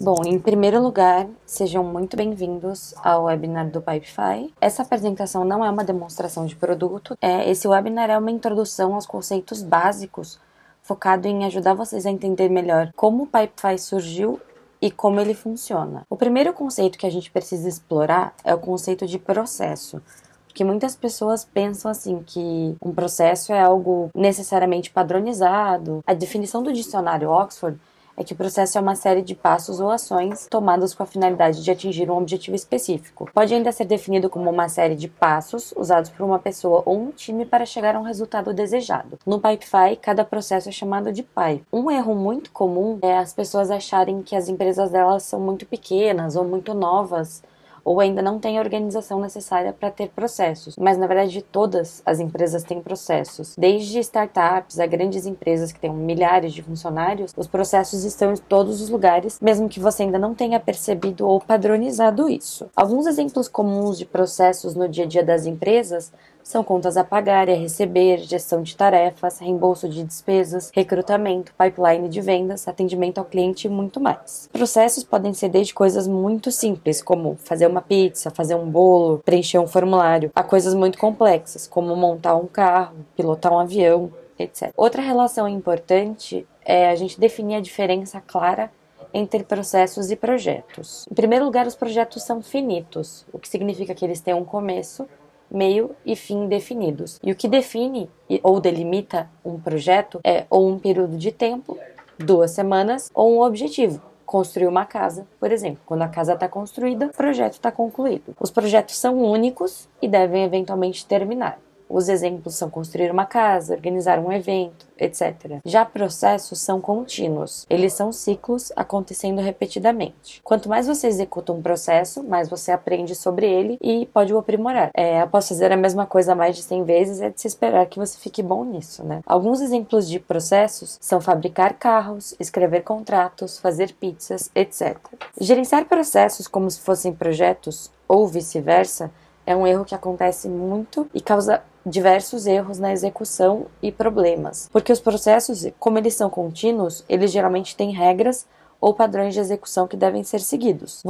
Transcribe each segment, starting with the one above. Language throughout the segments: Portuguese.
Bom, em primeiro lugar, sejam muito bem-vindos ao webinar do Pipefy. Essa apresentação não é uma demonstração de produto, esse webinar é uma introdução aos conceitos básicos, focado em ajudar vocês a entender melhor como o Pipefy surgiu e como ele funciona. O primeiro conceito que a gente precisa explorar é o conceito de processo. Porque muitas pessoas pensam assim que um processo é algo necessariamente padronizado. A definição do dicionário Oxford é que o processo é uma série de passos ou ações tomadas com a finalidade de atingir um objetivo específico. Pode ainda ser definido como uma série de passos usados por uma pessoa ou um time para chegar a um resultado desejado. No Pipefy, cada processo é chamado de pipe. Um erro muito comum é as pessoas acharem que as empresas delas são muito pequenas ou muito novas, ou ainda não tem a organização necessária para ter processos. Mas, na verdade, todas as empresas têm processos. Desde startups a grandes empresas que têm milhares de funcionários, os processos estão em todos os lugares, mesmo que você ainda não tenha percebido ou padronizado isso. Alguns exemplos comuns de processos no dia a dia das empresas são contas a pagar e a receber, gestão de tarefas, reembolso de despesas, recrutamento, pipeline de vendas, atendimento ao cliente e muito mais. Processos podem ser desde coisas muito simples, como fazer uma pizza, fazer um bolo, preencher um formulário, a coisas muito complexas, como montar um carro, pilotar um avião, etc. Outra relação importante é a gente definir a diferença clara entre processos e projetos. Em primeiro lugar, os projetos são finitos, o que significa que eles têm um começo, meio e fim definidos. E o que define ou delimita um projeto é ou um período de tempo, 2 semanas, ou um objetivo. Construir uma casa, por exemplo. Quando a casa está construída, o projeto está concluído. Os projetos são únicos e devem eventualmente terminar. Os exemplos são construir uma casa, organizar um evento, etc. Já processos são contínuos. Eles são ciclos acontecendo repetidamente. Quanto mais você executa um processo, mais você aprende sobre ele e pode o aprimorar. Após fazer a mesma coisa mais de 100 vezes, é de se esperar que você fique bom nisso, né? Alguns exemplos de processos são fabricar carros, escrever contratos, fazer pizzas, etc. Gerenciar processos como se fossem projetos ou vice-versa é um erro que acontece muito e causa diversos erros na execução e problemas. Porque os processos, como eles são contínuos, eles geralmente têm regras ou padrões de execução que devem ser seguidos.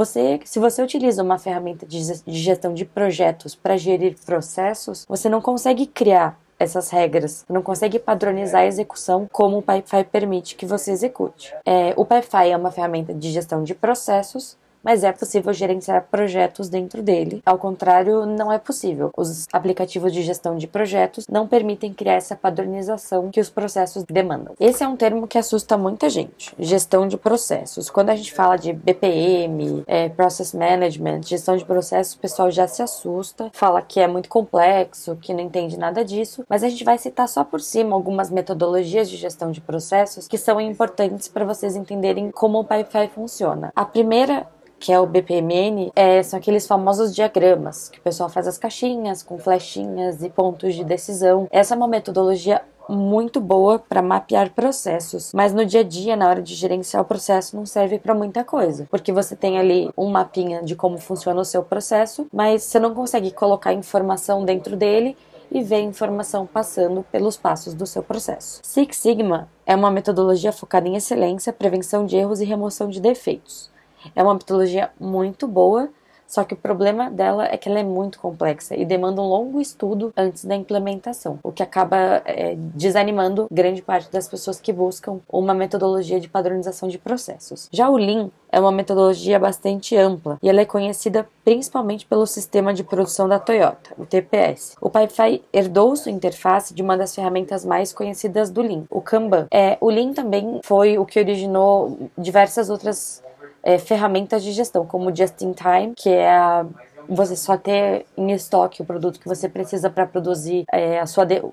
Se você utiliza uma ferramenta de gestão de projetos para gerir processos, você não consegue criar essas regras, não consegue padronizar a execução como o Pipefy permite que você execute. O Pipefy é uma ferramenta de gestão de processos, mas é possível gerenciar projetos dentro dele. Ao contrário, não é possível. Os aplicativos de gestão de projetos não permitem criar essa padronização que os processos demandam. Esse é um termo que assusta muita gente, gestão de processos. Quando a gente fala de BPM, Process Management, gestão de processos, o pessoal já se assusta, fala que é muito complexo, que não entende nada disso, mas a gente vai citar só por cima algumas metodologias de gestão de processos que são importantes para vocês entenderem como o Pipefy funciona. A primeira, que é o BPMN, são aqueles famosos diagramas, que o pessoal faz as caixinhas com flechinhas e pontos de decisão. Essa é uma metodologia muito boa para mapear processos, mas no dia a dia, na hora de gerenciar o processo, não serve para muita coisa, porque você tem ali um mapinha de como funciona o seu processo, mas você não consegue colocar informação dentro dele e ver a informação passando pelos passos do seu processo. Six Sigma é uma metodologia focada em excelência, prevenção de erros e remoção de defeitos. É uma metodologia muito boa, só que o problema dela é que ela é muito complexa e demanda um longo estudo antes da implementação, o que acaba desanimando grande parte das pessoas que buscam uma metodologia de padronização de processos. Já o Lean é uma metodologia bastante ampla e ela é conhecida principalmente pelo sistema de produção da Toyota, o TPS. O Pipefy herdou sua interface de uma das ferramentas mais conhecidas do Lean, o Kanban. O Lean também foi o que originou diversas outras ferramentas de gestão, como o Just in Time, que é você só ter em estoque o produto que você precisa para produzir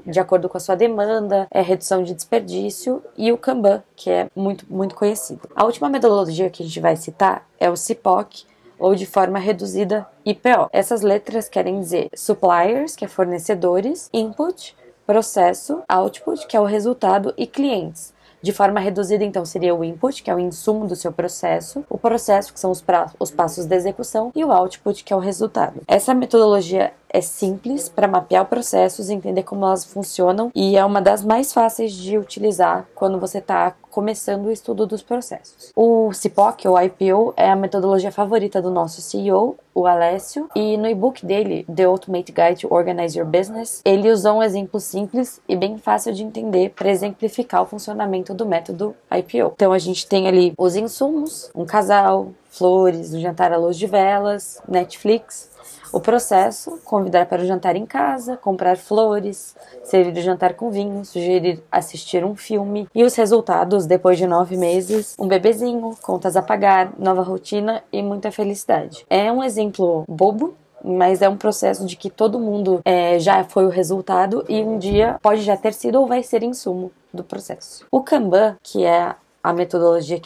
de acordo com a sua demanda, redução de desperdício, e o Kanban, que é muito, muito conhecido. A última metodologia que a gente vai citar é o CIPOC, ou de forma reduzida IPO. Essas letras querem dizer suppliers, que é fornecedores, input, processo, output, que é o resultado, e clientes. De forma reduzida, então, seria o input, que é o insumo do seu processo, o processo, que são os passos da execução, e o output, que é o resultado. Essa metodologia é simples para mapear processos, entender como elas funcionam e é uma das mais fáceis de utilizar quando você está começando o estudo dos processos. O CIPOC, ou IPO, é a metodologia favorita do nosso CEO, o Alessio, e no e-book dele, The Ultimate Guide to Organize Your Business, ele usou um exemplo simples e bem fácil de entender para exemplificar o funcionamento do método IPO. Então a gente tem ali os insumos, um casal, flores, um jantar à luz de velas, Netflix. O processo: convidar para o jantar em casa, comprar flores, servir o jantar com vinho, sugerir assistir um filme. E os resultados, depois de 9 meses, um bebezinho, contas a pagar, nova rotina e muita felicidade. É um exemplo bobo, mas é um processo de que todo mundo já foi o resultado e um dia pode já ter sido ou vai ser insumo do processo. O Kanban, que é a metodologia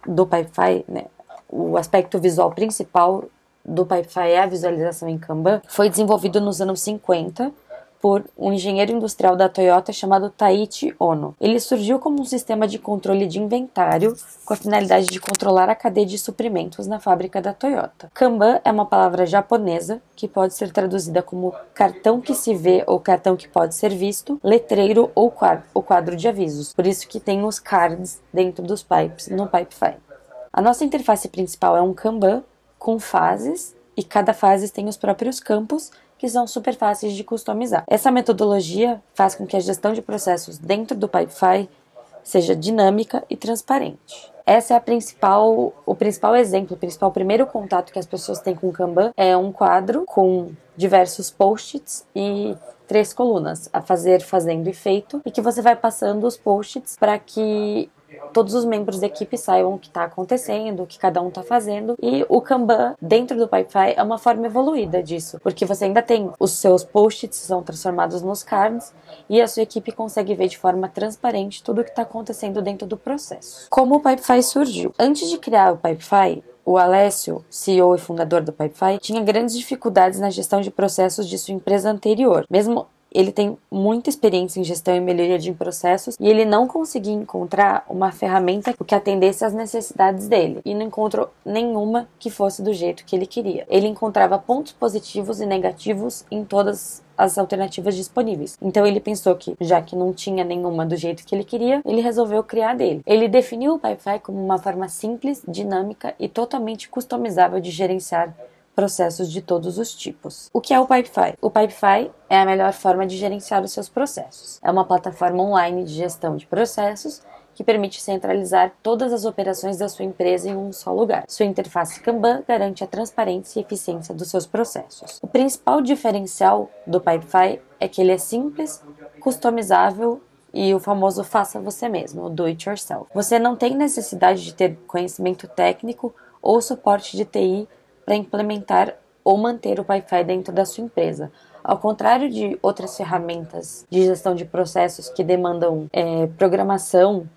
do Pipefy, né, o aspecto visual principal do Pipefy é a visualização em Kanban, foi desenvolvido nos anos 50 por um engenheiro industrial da Toyota chamado Taiichi Ohno. Ele surgiu como um sistema de controle de inventário com a finalidade de controlar a cadeia de suprimentos na fábrica da Toyota. Kanban é uma palavra japonesa que pode ser traduzida como cartão que se vê ou cartão que pode ser visto, letreiro ou quadro de avisos. Por isso que tem os cards dentro dos pipes no Pipefy. A nossa interface principal é um Kanban com fases, e cada fase tem os próprios campos, que são super fáceis de customizar. Essa metodologia faz com que a gestão de processos dentro do Pipefy seja dinâmica e transparente. Essa é o principal exemplo, o principal primeiro contato que as pessoas têm com o Kanban é um quadro com diversos post-its e 3 colunas, a fazer, fazendo e feito, e que você vai passando os post-its para que todos os membros da equipe saibam o que está acontecendo, o que cada um está fazendo. E o Kanban dentro do Pipefy é uma forma evoluída disso, porque você ainda tem os seus post-its são transformados nos cards e a sua equipe consegue ver de forma transparente tudo o que está acontecendo dentro do processo. Como o Pipefy surgiu? Antes de criar o Pipefy, o Alessio, CEO e fundador do Pipefy, tinha grandes dificuldades na gestão de processos de sua empresa anterior. Mesmo ele tem muita experiência em gestão e melhoria de processos e ele não conseguia encontrar uma ferramenta que atendesse às necessidades dele e não encontrou nenhuma que fosse do jeito que ele queria. Ele encontrava pontos positivos e negativos em todas as alternativas disponíveis. Então ele pensou que, já que não tinha nenhuma do jeito que ele queria, ele resolveu criar dele. Ele definiu o Pipefy como uma forma simples, dinâmica e totalmente customizável de gerenciar processos de todos os tipos. O que é o Pipefy? O Pipefy é a melhor forma de gerenciar os seus processos. É uma plataforma online de gestão de processos que permite centralizar todas as operações da sua empresa em um só lugar. Sua interface Kanban garante a transparência e eficiência dos seus processos. O principal diferencial do Pipefy é que ele é simples, customizável e o famoso faça você mesmo, o do it yourself. Você não tem necessidade de ter conhecimento técnico ou suporte de TI para implementar ou manter o Pipefy dentro da sua empresa. Ao contrário de outras ferramentas de gestão de processos que demandam programação,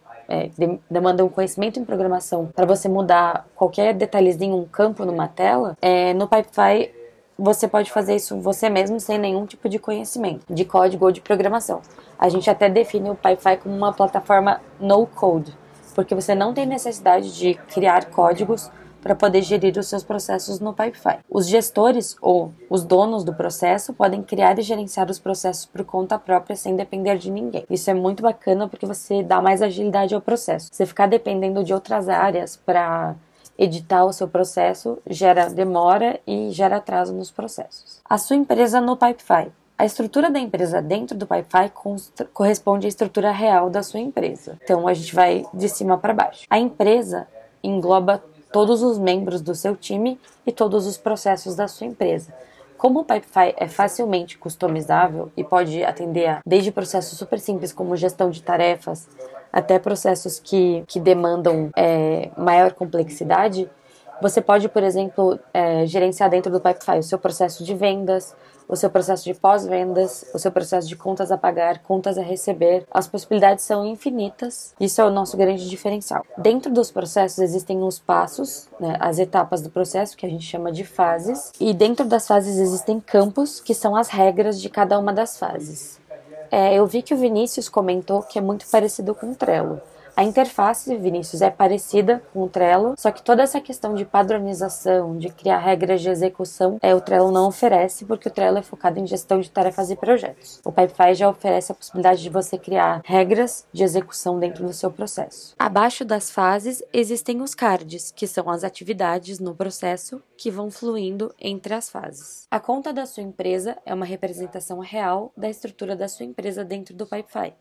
demandam conhecimento em programação para você mudar qualquer detalhezinho, um campo numa tela, no Pipefy você pode fazer isso você mesmo sem nenhum tipo de conhecimento, de código ou de programação. A gente até define o Pipefy como uma plataforma no code, porque você não tem necessidade de criar códigos para poder gerir os seus processos no Pipefy. Os gestores ou os donos do processo podem criar e gerenciar os processos por conta própria sem depender de ninguém. Isso é muito bacana porque você dá mais agilidade ao processo. Você ficar dependendo de outras áreas para editar o seu processo gera demora e gera atraso nos processos. A sua empresa no Pipefy. A estrutura da empresa dentro do Pipefy corresponde à estrutura real da sua empresa. Então a gente vai de cima para baixo. A empresa engloba todos os membros do seu time e todos os processos da sua empresa. Como o Pipefy é facilmente customizável e pode atender desde processos super simples como gestão de tarefas até processos que demandam maior complexidade, você pode, por exemplo, gerenciar dentro do Pipefy o seu processo de vendas, o seu processo de pós-vendas, o seu processo de contas a pagar, contas a receber. As possibilidades são infinitas. Isso é o nosso grande diferencial. Dentro dos processos existem os passos, né, as etapas do processo, que a gente chama de fases. E dentro das fases existem campos, que são as regras de cada uma das fases. Eu vi que o Vinícius comentou que é muito parecido com o Trello. A interface, Vinícius, é parecida com o Trello, só que toda essa questão de padronização, de criar regras de execução, o Trello não oferece, porque o Trello é focado em gestão de tarefas e projetos. O Pipefy já oferece a possibilidade de você criar regras de execução dentro do seu processo. Abaixo das fases existem os cards, que são as atividades no processo que vão fluindo entre as fases. A conta da sua empresa é uma representação real da estrutura da sua empresa dentro do Pipefy.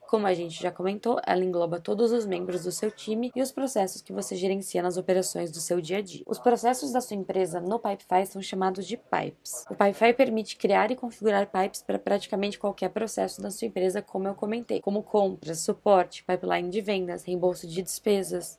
Como a gente já comentou, ela engloba todos os membros do seu time e os processos que você gerencia nas operações do seu dia a dia. Os processos da sua empresa no Pipefy são chamados de pipes. O Pipefy permite criar e configurar pipes para praticamente qualquer processo da sua empresa, como eu comentei, como compras, suporte, pipeline de vendas, reembolso de despesas.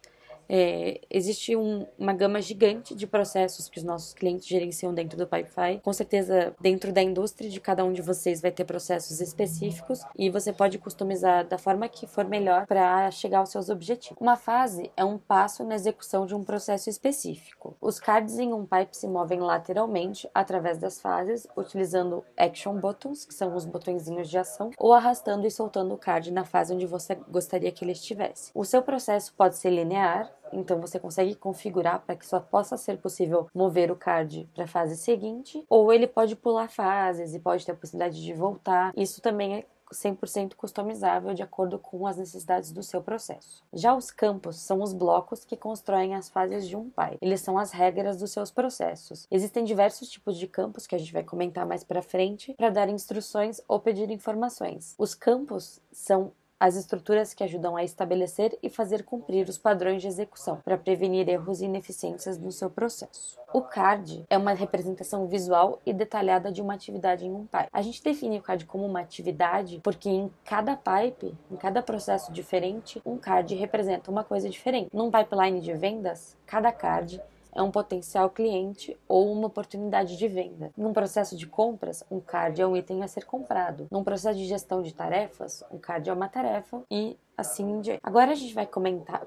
Existe uma gama gigante de processos que os nossos clientes gerenciam dentro do Pipefy. Com certeza, dentro da indústria de cada um de vocês vai ter processos específicos e você pode customizar da forma que for melhor para chegar aos seus objetivos. Uma fase é um passo na execução de um processo específico. Os cards em um pipe se movem lateralmente através das fases, utilizando action buttons, que são os botõezinhos de ação, ou arrastando e soltando o card na fase onde você gostaria que ele estivesse. O seu processo pode ser linear, então você consegue configurar para que só possa ser possível mover o card para a fase seguinte, ou ele pode pular fases e pode ter a possibilidade de voltar. Isso também é 100% customizável de acordo com as necessidades do seu processo. Já os campos são os blocos que constroem as fases de um pipe. Eles são as regras dos seus processos. Existem diversos tipos de campos que a gente vai comentar mais para frente para dar instruções ou pedir informações. Os campos são as estruturas que ajudam a estabelecer e fazer cumprir os padrões de execução para prevenir erros e ineficiências no seu processo. O card é uma representação visual e detalhada de uma atividade em um pipe. A gente define o card como uma atividade porque em cada pipe, em cada processo diferente, um card representa uma coisa diferente. Num pipeline de vendas, cada card é um potencial cliente ou uma oportunidade de venda. Num processo de compras, um card é um item a ser comprado. Num processo de gestão de tarefas, um card é uma tarefa e assim em diante. Agora a gente vai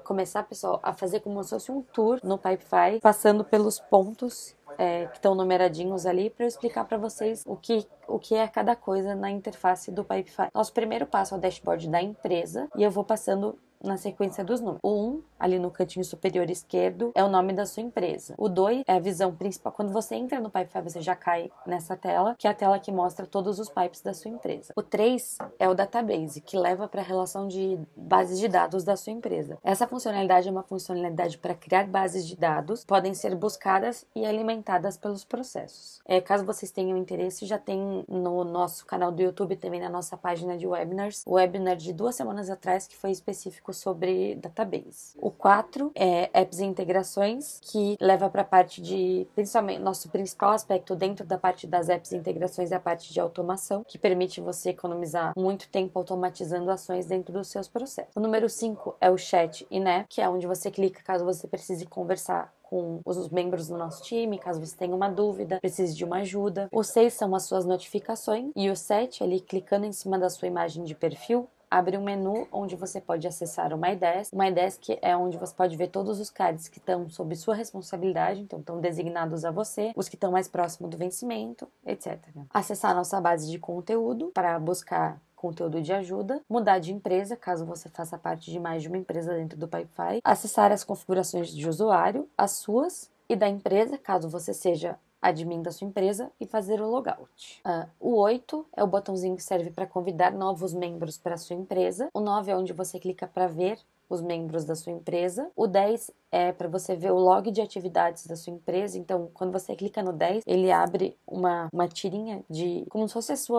começar, pessoal, a fazer como se fosse um tour no Pipefy, passando pelos pontos que estão numeradinhos ali para eu explicar para vocês o que é cada coisa na interface do Pipefy. Nosso primeiro passo é o dashboard da empresa e eu vou passando na sequência dos números. O 1, ali no cantinho superior esquerdo, é o nome da sua empresa. O 2 é a visão principal. Quando você entra no Pipefy, você já cai nessa tela, que é a tela que mostra todos os pipes da sua empresa. O 3 é o database, que leva para a relação de bases de dados da sua empresa. Essa funcionalidade é uma funcionalidade para criar bases de dados, podem ser buscadas e alimentadas pelos processos. Caso vocês tenham interesse, já tem no nosso canal do YouTube, também na nossa página de webinars, o webinar de 2 semanas atrás, que foi específico sobre database. O 4 é apps e integrações, que leva para a parte de, principalmente, nosso principal aspecto dentro da parte das apps e integrações é a parte de automação, que permite você economizar muito tempo automatizando ações dentro dos seus processos. O número 5 é o chat in-app, que é onde você clica caso você precise conversar com os membros do nosso time, caso você tenha uma dúvida, precise de uma ajuda. O 6 são as suas notificações e o 7, ali clicando em cima da sua imagem de perfil, abre um menu onde você pode acessar o My Desk. O My Desk é onde você pode ver todos os cards que estão sob sua responsabilidade, então estão designados a você, os que estão mais próximos do vencimento, etc. Acessar a nossa base de conteúdo para buscar conteúdo de ajuda, mudar de empresa, caso você faça parte de mais de uma empresa dentro do Pipefy, acessar as configurações de usuário, as suas e da empresa, caso você seja admin da sua empresa, e fazer o logout. O 8 é o botãozinho que serve para convidar novos membros para a sua empresa. O 9 é onde você clica para ver os membros da sua empresa. O 10 é para você ver o log de atividades da sua empresa. Então, quando você clica no 10, ele abre uma tirinha de, como se fosse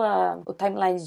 o timeline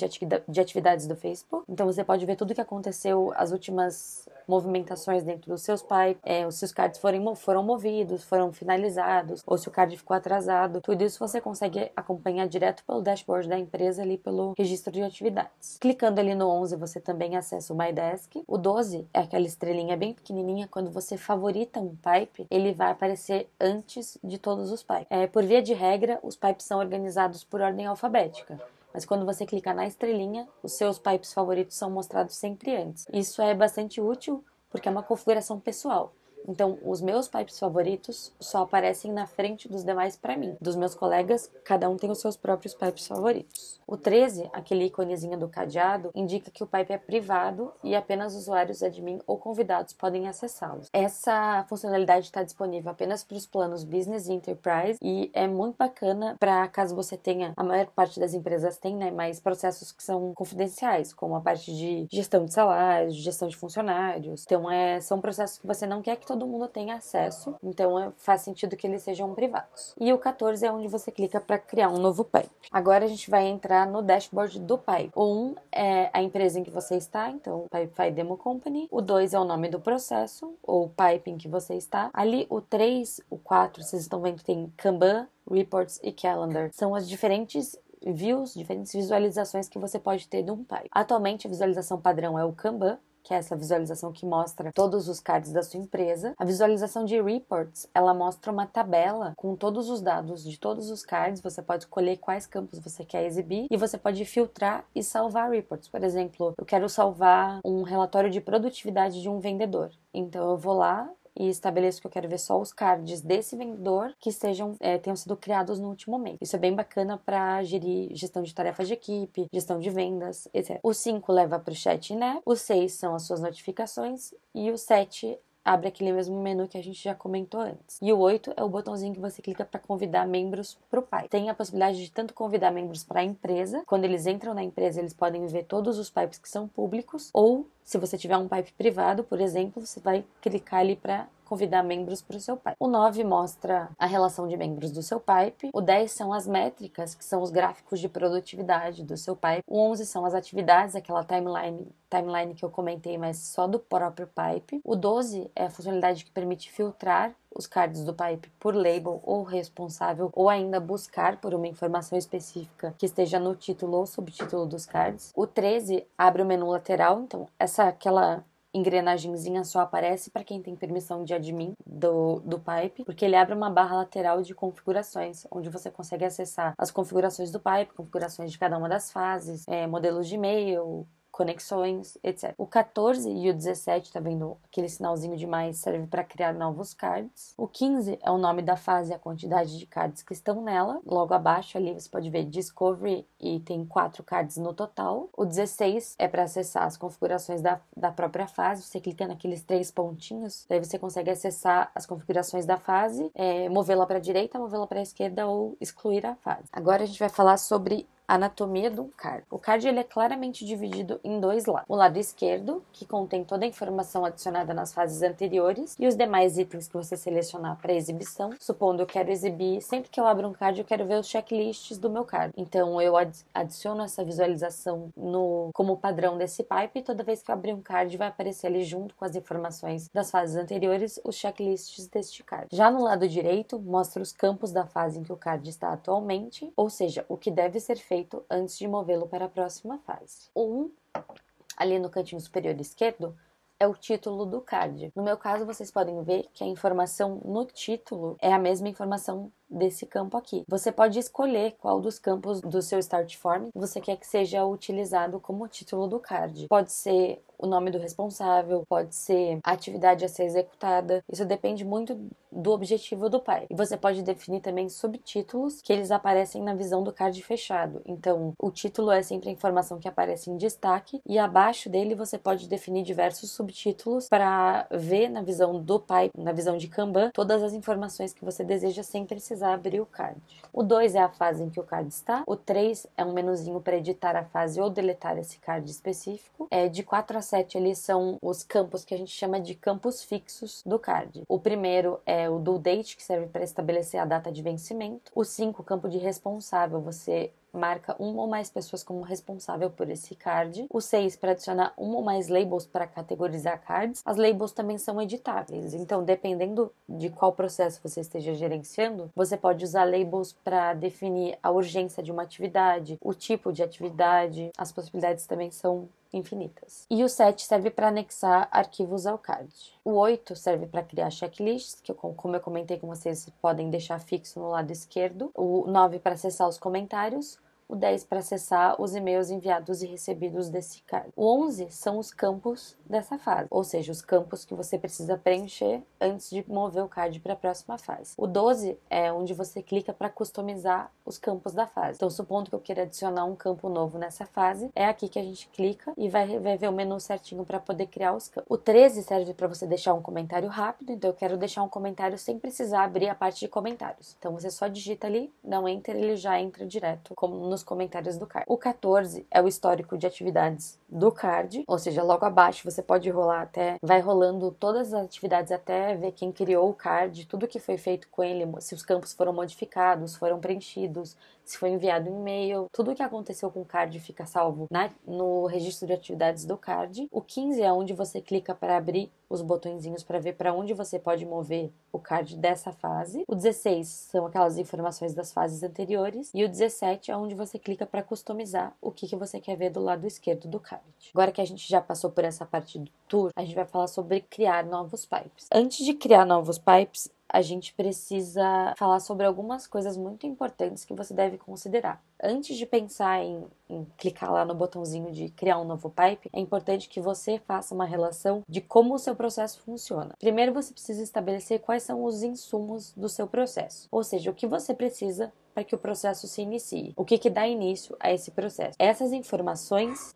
de atividades do Facebook. Então, você pode ver tudo o que aconteceu, as últimas movimentações dentro dos seus pipes, se os cards foram movidos, foram finalizados, ou se o card ficou atrasado. Tudo isso você consegue acompanhar direto pelo dashboard da empresa, ali pelo registro de atividades. Clicando ali no 11, você também acessa o My Desk. O 12 é aquela estrelinha bem pequenininha. Quando você favorita um pipe, ele vai aparecer antes de todos os pipes. Por via de regra, os pipes são organizados por ordem alfabética. Mas quando você clica na estrelinha, os seus pipes favoritos são mostrados sempre antes. Isso é bastante útil porque é uma configuração pessoal. Então, os meus pipes favoritos só aparecem na frente dos demais para mim. Dos meus colegas, cada um tem os seus próprios pipes favoritos. O 13, aquele íconezinho do cadeado, indica que o pipe é privado e apenas usuários admin ou convidados podem acessá-los. Essa funcionalidade está disponível apenas para os planos Business e Enterprise e é muito bacana para caso você tenha, a maior parte das empresas tem, né, mais processos que são confidenciais, como a parte de gestão de salários, gestão de funcionários. Então, são processos que você não quer que todo mundo tenha acesso, então faz sentido que eles sejam privados. E o 14 é onde você clica para criar um novo pipe. Agora a gente vai entrar no dashboard do pipe. O 1 é a empresa em que você está, então Pipefy Demo Company. O 2 é o nome do processo, ou pipe em que você está. Ali o 3, o 4, vocês estão vendo que tem Kanban, Reports e Calendar. São as diferentes views, diferentes visualizações que você pode ter de um pipe. Atualmente a visualização padrão é o Kanban, que é essa visualização que mostra todos os cards da sua empresa. A visualização de reports, ela mostra uma tabela com todos os dados de todos os cards. Você pode escolher quais campos você quer exibir e você pode filtrar e salvar reports. Por exemplo, eu quero salvar um relatório de produtividade de um vendedor. Então eu vou lá e estabeleço que eu quero ver só os cards desse vendedor que tenham sido criados no último mês. Isso é bem bacana para gerir gestão de tarefas de equipe, gestão de vendas, etc. O 5 leva para o chat, né? O 6 são as suas notificações e o 7 abre aquele mesmo menu que a gente já comentou antes. E o 8 é o botãozinho que você clica para convidar membros para o Pipe. Tem a possibilidade de tanto convidar membros para a empresa, quando eles entram na empresa eles podem ver todos os pipes que são públicos, ou se você tiver um pipe privado, por exemplo, você vai clicar ali para convidar membros para o seu pipe. O 9 mostra a relação de membros do seu pipe. O 10 são as métricas, que são os gráficos de produtividade do seu pipe. O 11 são as atividades, aquela timeline que eu comentei, mas só do próprio pipe. O 12 é a funcionalidade que permite filtrar os cards do pipe por label ou responsável, ou ainda buscar por uma informação específica que esteja no título ou subtítulo dos cards. O 13 abre o menu lateral, então aquela engrenagemzinha só aparece para quem tem permissão de admin do pipe, porque ele abre uma barra lateral de configurações, onde você consegue acessar as configurações do pipe, configurações de cada uma das fases, modelos de e-mail, conexões, etc. O 14 e o 17, tá vendo aquele sinalzinho de mais, serve para criar novos cards. O 15 é o nome da fase e a quantidade de cards que estão nela. Logo abaixo ali você pode ver Discovery e tem 4 cards no total. O 16 é para acessar as configurações da própria fase. Você clica naqueles 3 pontinhos, daí você consegue acessar as configurações da fase, movê-la para a direita, movê-la para a esquerda ou excluir a fase. Agora a gente vai falar sobre anatomia do card. O card ele é claramente dividido em 2 lados. O lado esquerdo, que contém toda a informação adicionada nas fases anteriores, e os demais itens que você selecionar para exibição. Supondo eu quero exibir, sempre que eu abro um card, eu quero ver os checklists do meu card. Então eu adiciono essa visualização como padrão desse pipe, e toda vez que eu abrir um card vai aparecer ali junto com as informações das fases anteriores, os checklists deste card. Já no lado direito, mostra os campos da fase em que o card está atualmente, ou seja, o que deve ser feito antes de movê-lo para a próxima fase. Ali no cantinho superior esquerdo, é o título do card. No meu caso, vocês podem ver que a informação no título é a mesma informação desse campo aqui. Você pode escolher qual dos campos do seu Start Form você quer que seja utilizado como título do card. Pode ser o nome do responsável, pode ser a atividade a ser executada. Isso depende muito do objetivo do pipe. E você pode definir também subtítulos que eles aparecem na visão do card fechado. Então, o título é sempre a informação que aparece em destaque e abaixo dele você pode definir diversos subtítulos para ver na visão do pipe, na visão de Kanban, todas as informações que você deseja sem precisar abrir o card. O 2 é a fase em que o card está. O 3 é um menuzinho para editar a fase ou deletar esse card específico. De 4 a 7 ali são os campos que a gente chama de campos fixos do card. O primeiro é o due date, que serve para estabelecer a data de vencimento. O 5, o campo de responsável, você marca uma ou mais pessoas como responsável por esse card. O 6, para adicionar uma ou mais labels para categorizar cards. As labels também são editáveis, então dependendo de qual processo você esteja gerenciando, você pode usar labels para definir a urgência de uma atividade, o tipo de atividade, as possibilidades também são infinitas. E o 7 serve para anexar arquivos ao card. O 8 serve para criar checklists, que como eu comentei com vocês, podem deixar fixo no lado esquerdo. O 9 para acessar os comentários. o 10 para acessar os e-mails enviados e recebidos desse card. O 11 são os campos dessa fase, ou seja, os campos que você precisa preencher antes de mover o card para a próxima fase. O 12 é onde você clica para customizar os campos da fase. Então, supondo que eu queira adicionar um campo novo nessa fase, é aqui que a gente clica e vai ver o menu certinho para poder criar os campos. O 13 serve para você deixar um comentário rápido, então eu quero deixar um comentário sem precisar abrir a parte de comentários. Então você só digita ali, dá um enter, ele já entra direto como nos comentários do card. O 14 é o histórico de atividades do card, ou seja, logo abaixo você pode rolar vai rolando todas as atividades até ver quem criou o card, tudo que foi feito com ele, se os campos foram modificados, foram preenchidos, se foi enviado um e-mail, tudo que aconteceu com o card fica salvo no registro de atividades do card. O 15 é onde você clica para abrir os botõezinhos para ver para onde você pode mover o card dessa fase. O 16 são aquelas informações das fases anteriores. E o 17 é onde você clica para customizar o que você quer ver do lado esquerdo do card. Agora que a gente já passou por essa parte do tour, a gente vai falar sobre criar novos pipes. Antes de criar novos pipes, a gente precisa falar sobre algumas coisas muito importantes que você deve considerar. Antes de pensar em clicar lá no botãozinho de criar um novo pipe, é importante que você faça uma relação de como o seu processo funciona. Primeiro, você precisa estabelecer quais são os insumos do seu processo, ou seja, o que você precisa para que o processo se inicie, o que dá início a esse processo. Essas informações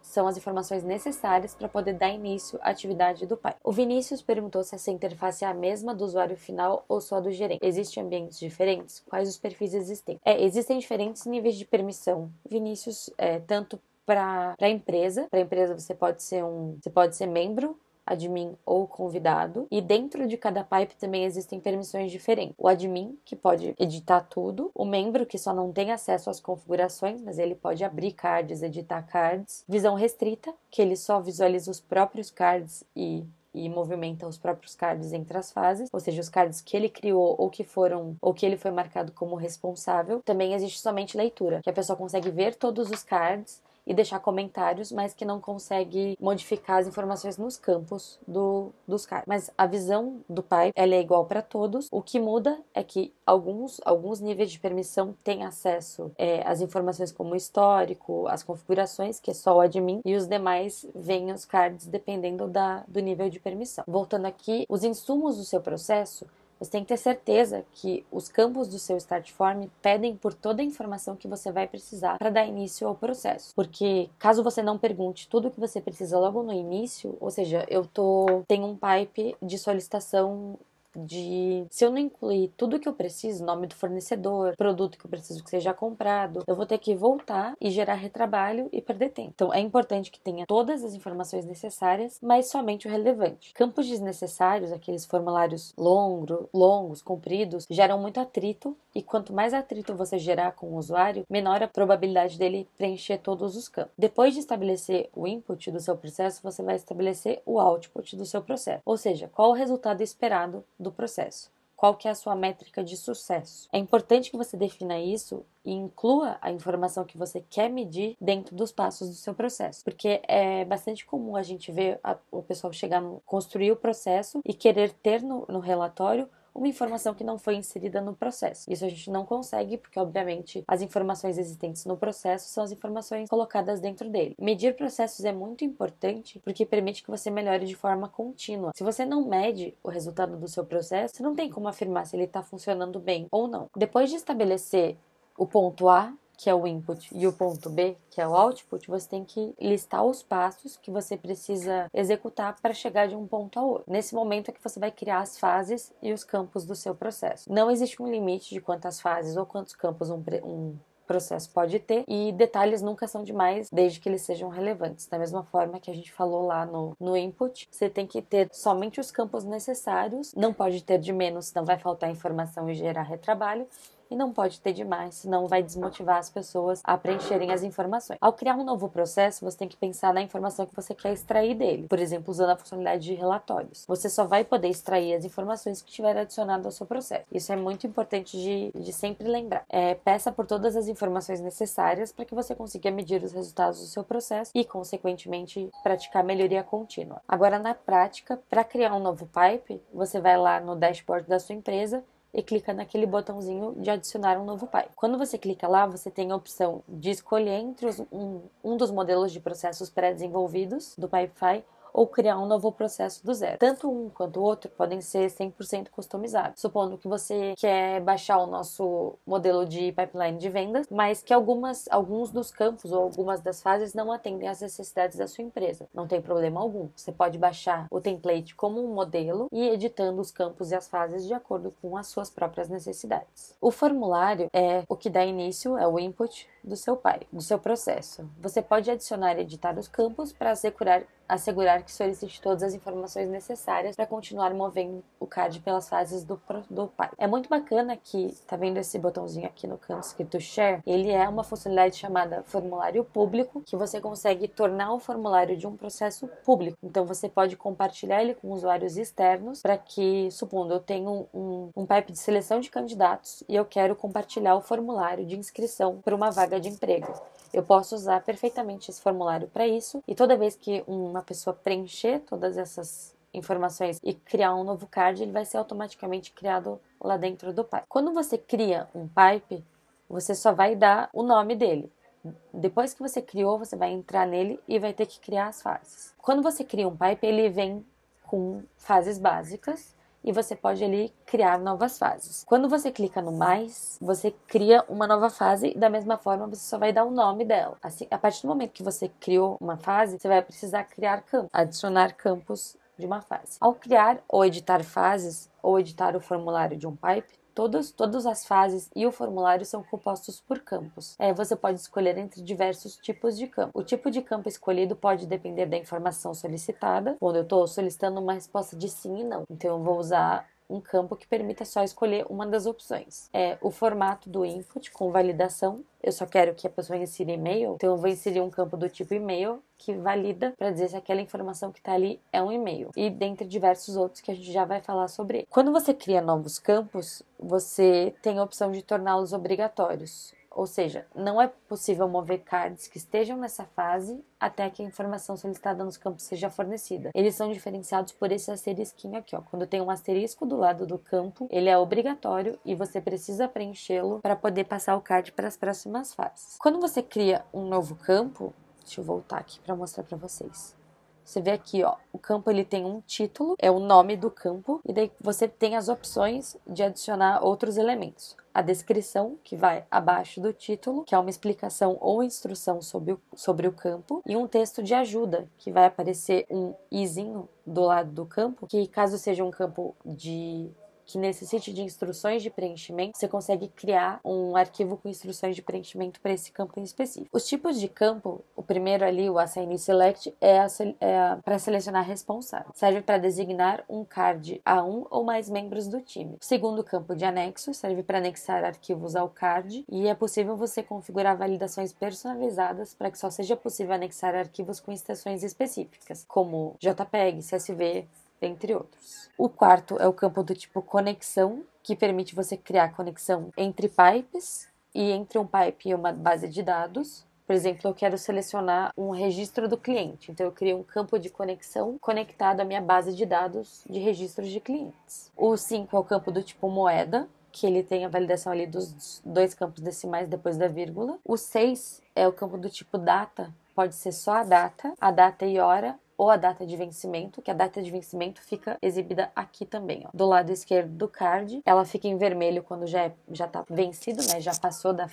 são as informações necessárias para poder dar início à atividade do pipe. O Vinícius perguntou se essa interface é a mesma do usuário final ou só do gerente. Existem ambientes diferentes? Quais os perfis existem? Existem diferentes níveis de permissão. Vinícius, tanto para a empresa. Para a empresa você pode ser membro, admin ou convidado, e dentro de cada pipe também existem permissões diferentes. O admin, que pode editar tudo, o membro, que só não tem acesso às configurações, mas ele pode abrir cards, editar cards, visão restrita, que ele só visualiza os próprios cards e movimenta os próprios cards entre as fases, ou seja, os cards que ele criou ou que ele foi marcado como responsável. Também existe somente leitura, que a pessoa consegue ver todos os cards e deixar comentários, mas que não consegue modificar as informações nos campos dos cards. Mas a visão do pipe, ela é igual para todos. O que muda é que alguns níveis de permissão têm acesso às informações como o histórico, as configurações, que é só o admin, e os demais veem os cards dependendo do nível de permissão. Voltando aqui, os insumos do seu processo, você tem que ter certeza que os campos do seu Start Form pedem por toda a informação que você vai precisar para dar início ao processo. Porque caso você não pergunte tudo o que você precisa logo no início, ou seja, tenho um pipe de solicitação se eu não incluir tudo que eu preciso, nome do fornecedor, produto que eu preciso que seja comprado, eu vou ter que voltar e gerar retrabalho e perder tempo. Então é importante que tenha todas as informações necessárias, mas somente o relevante. Campos desnecessários, aqueles formulários longos, compridos, geram muito atrito, e quanto mais atrito você gerar com o usuário, menor a probabilidade dele preencher todos os campos. Depois de estabelecer o input do seu processo, você vai estabelecer o output do seu processo, ou seja, qual o resultado esperado do processo. Qual que é a sua métrica de sucesso? É importante que você defina isso e inclua a informação que você quer medir dentro dos passos do seu processo. Porque é bastante comum a gente ver o pessoal construir o processo e querer ter no relatório uma informação que não foi inserida no processo. Isso a gente não consegue, porque obviamente as informações existentes no processo são as informações colocadas dentro dele. Medir processos é muito importante porque permite que você melhore de forma contínua. Se você não mede o resultado do seu processo, você não tem como afirmar se ele está funcionando bem ou não. Depois de estabelecer o ponto A, que é o input, e o ponto B, que é o output, você tem que listar os passos que você precisa executar para chegar de um ponto ao outro. Nesse momento é que você vai criar as fases e os campos do seu processo. Não existe um limite de quantas fases ou quantos campos um processo pode ter, e detalhes nunca são demais, desde que eles sejam relevantes. Da mesma forma que a gente falou lá no input, você tem que ter somente os campos necessários, não pode ter de menos, senão vai faltar informação e gerar retrabalho, e não pode ter demais, senão vai desmotivar as pessoas a preencherem as informações. Ao criar um novo processo, você tem que pensar na informação que você quer extrair dele. Por exemplo, usando a funcionalidade de relatórios. Você só vai poder extrair as informações que tiver adicionado ao seu processo. Isso é muito importante de sempre lembrar. Peça por todas as informações necessárias para que você consiga medir os resultados do seu processo e, consequentemente, praticar melhoria contínua. Agora, na prática, para criar um novo pipe, você vai lá no dashboard da sua empresa, e clica naquele botãozinho de adicionar um novo pipe. Quando você clica lá, você tem a opção de escolher entre um dos modelos de processos pré-desenvolvidos do Pipefy ou criar um novo processo do zero. Tanto um quanto o outro podem ser 100% customizáveis. Supondo que você quer baixar o nosso modelo de pipeline de vendas, mas que alguns dos campos ou algumas das fases não atendem às necessidades da sua empresa. Não tem problema algum. Você pode baixar o template como um modelo e ir editando os campos e as fases de acordo com as suas próprias necessidades. O formulário é o que dá início, é o input do seu processo. Você pode adicionar e editar os campos para assegurar que solicite todas as informações necessárias para continuar movendo o card pelas fases do pipe. É muito bacana que, tá vendo esse botãozinho aqui no canto escrito Share? Ele é uma funcionalidade chamada formulário público, que você consegue tornar o formulário de um processo público. Então você pode compartilhar ele com usuários externos para que, supondo, eu tenho um pipe de seleção de candidatos e eu quero compartilhar o formulário de inscrição para uma vaga de emprego. Eu posso usar perfeitamente esse formulário para isso, e toda vez que uma pessoa preencher todas essas informações e criar um novo card, ele vai ser automaticamente criado lá dentro do pipe. Quando você cria um pipe, você só vai dar o nome dele. Depois que você criou, você vai entrar nele e vai ter que criar as fases. Quando você cria um pipe, ele vem com fases básicas, e você pode ali criar novas fases. Quando você clica no mais, você cria uma nova fase e da mesma forma você só vai dar o nome dela. Assim, a partir do momento que você criou uma fase, você vai precisar criar campos, adicionar campos de uma fase. Ao criar ou editar fases ou editar o formulário de um pipe, todas as fases e o formulário são compostos por campos. Você pode escolher entre diversos tipos de campo. O tipo de campo escolhido pode depender da informação solicitada. Quando eu estou solicitando uma resposta de sim e não, então eu vou usar um campo que permita só escolher uma das opções. O formato do input com validação. Eu só quero que a pessoa insira e-mail, então eu vou inserir um campo do tipo e-mail que valida para dizer se aquela informação que está ali é um e-mail. E dentre diversos outros que a gente já vai falar sobre ele. Quando você cria novos campos, você tem a opção de torná-los obrigatórios. Ou seja, não é possível mover cards que estejam nessa fase até que a informação solicitada nos campos seja fornecida. Eles são diferenciados por esse asterisquinho aqui, ó. Quando tem um asterisco do lado do campo, ele é obrigatório e você precisa preenchê-lo para poder passar o card para as próximas fases. Quando você cria um novo campo, deixa eu voltar aqui para mostrar para vocês. Você vê aqui, ó, o campo ele tem um título, é o nome do campo, e daí você tem as opções de adicionar outros elementos. A descrição, que vai abaixo do título, que é uma explicação ou instrução sobre o campo, e um texto de ajuda, que vai aparecer um izinho do lado do campo, que caso seja um campo que necessite de instruções de preenchimento, você consegue criar um arquivo com instruções de preenchimento para esse campo em específico. Os tipos de campo, o primeiro ali, o Assign Select, é para selecionar responsável. Serve para designar um card a um ou mais membros do time. O segundo campo de anexo serve para anexar arquivos ao card, e é possível você configurar validações personalizadas para que só seja possível anexar arquivos com extensões específicas, como JPEG, CSV, entre outros. O quarto é o campo do tipo conexão, que permite você criar conexão entre pipes e entre um pipe e uma base de dados. Por exemplo, eu quero selecionar um registro do cliente, então eu crio um campo de conexão conectado à minha base de dados de registros de clientes. O 5 é o campo do tipo moeda, que ele tem a validação ali dos 2 campos decimais depois da vírgula. O 6 é o campo do tipo data, pode ser só a data e hora, ou a data de vencimento, que a data de vencimento fica exibida aqui também, ó. Do lado esquerdo do card, ela fica em vermelho quando já tá vencido, né? Já passou da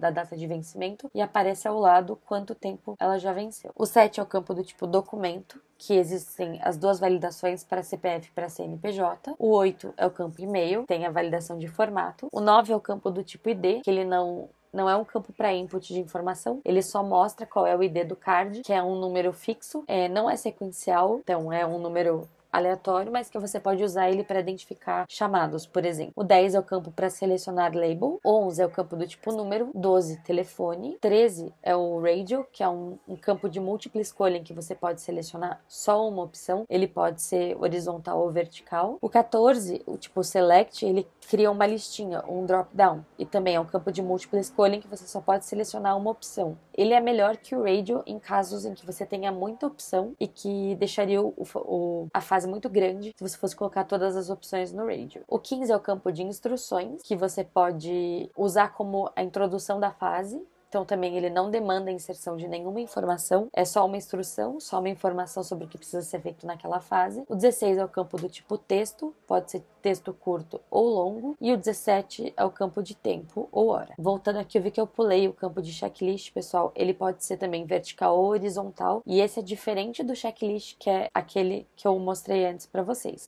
data de vencimento, e aparece ao lado quanto tempo ela já venceu. O 7 é o campo do tipo documento, que existem as 2 validações para CPF e para CNPJ. O 8 é o campo e-mail, tem a validação de formato. O 9 é o campo do tipo ID, que ele não é um campo para input de informação, ele só mostra qual é o ID do card, que é um número fixo, não é sequencial, então é um número aleatório, mas que você pode usar ele para identificar chamados, por exemplo. O 10 é o campo para selecionar label, 11 é o campo do tipo número, 12 telefone, 13 é o radio, que é um campo de múltipla escolha em que você pode selecionar só uma opção, ele pode ser horizontal ou vertical. O 14, o tipo select, ele cria uma listinha, um drop down, e também é um campo de múltipla escolha em que você só pode selecionar uma opção. Ele é melhor que o radio em casos em que você tenha muita opção e que deixaria a fase fase muito grande se você fosse colocar todas as opções no Radio. O 15 é o campo de instruções, que você pode usar como a introdução da fase. Então também ele não demanda a inserção de nenhuma informação, é só uma instrução, só uma informação sobre o que precisa ser feito naquela fase. O 16 é o campo do tipo texto, pode ser texto curto ou longo. E o 17 é o campo de tempo ou hora. Voltando aqui, eu vi que eu pulei o campo de checklist, pessoal. Ele pode ser também vertical ou horizontal. E esse é diferente do checklist, que é aquele que eu mostrei antes para vocês.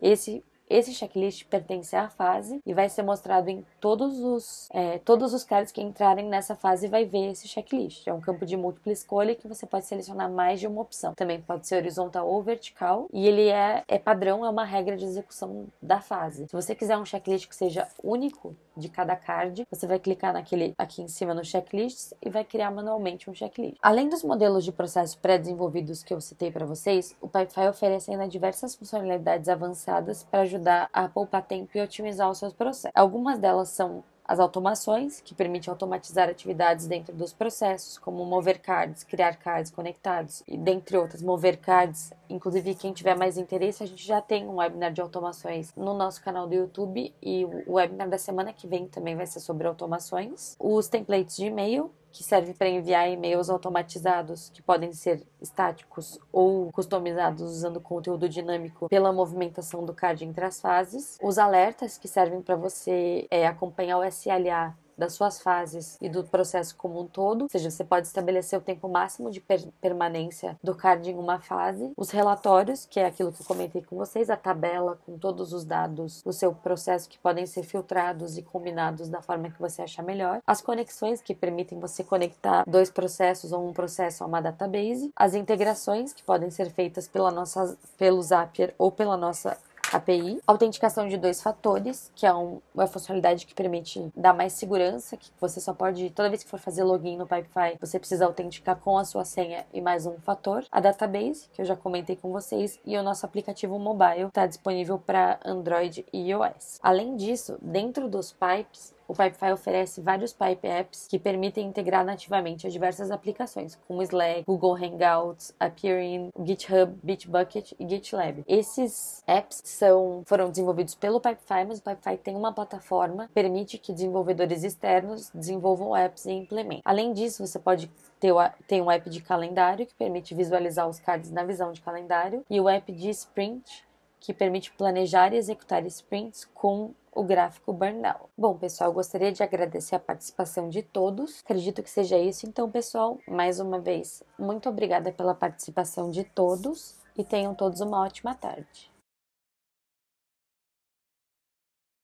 Esse checklist pertence à fase e vai ser mostrado em todos os cards que entrarem nessa fase vai ver esse checklist. É um campo de múltipla escolha que você pode selecionar mais de uma opção. Também pode ser horizontal ou vertical e ele é padrão, é uma regra de execução da fase. Se você quiser um checklist que seja único de cada card, você vai clicar naquele aqui em cima no checklists e vai criar manualmente um checklist. Além dos modelos de processos pré-desenvolvidos que eu citei para vocês, o Pipefy oferece ainda diversas funcionalidades avançadas para ajudar a poupar tempo e otimizar os seus processos. Algumas delas são as automações, que permitem automatizar atividades dentro dos processos, como mover cards, criar cards conectados, e dentre outras, mover cards. Inclusive, quem tiver mais interesse, a gente já tem um webinar de automações no nosso canal do YouTube, e o webinar da semana que vem também vai ser sobre automações. Os templates de e-mail, que serve para enviar e-mails automatizados, que podem ser estáticos ou customizados usando conteúdo dinâmico pela movimentação do card entre as fases. Os alertas, que servem para você acompanhar o SLA das suas fases e do processo como um todo, ou seja, você pode estabelecer o tempo máximo de permanência do card em uma fase. Os relatórios, que é aquilo que eu comentei com vocês, a tabela com todos os dados do seu processo que podem ser filtrados e combinados da forma que você achar melhor. As conexões, que permitem você conectar dois processos ou um processo a uma database. As integrações, que podem ser feitas pelo Zapier ou pela nossa API, autenticação de 2 fatores, que é uma funcionalidade que permite dar mais segurança, que você só pode, toda vez que for fazer login no Pipefy, você precisa autenticar com a sua senha e mais um fator. A database, que eu já comentei com vocês, e o nosso aplicativo mobile está disponível para Android e iOS. Além disso, dentro dos pipes, o Pipefy oferece vários Pipe Apps que permitem integrar nativamente a diversas aplicações, como Slack, Google Hangouts, Appearin, GitHub, Bitbucket e GitLab. Esses apps foram desenvolvidos pelo Pipefy, mas o Pipefy tem uma plataforma que permite que desenvolvedores externos desenvolvam apps e implementem. Além disso, você pode ter um app de calendário que permite visualizar os cards na visão de calendário, e o app de Sprint, que permite planejar e executar sprints com o gráfico Burnout. Bom, pessoal, eu gostaria de agradecer a participação de todos. Acredito que seja isso. Então, pessoal, mais uma vez, muito obrigada pela participação de todos e tenham todos uma ótima tarde.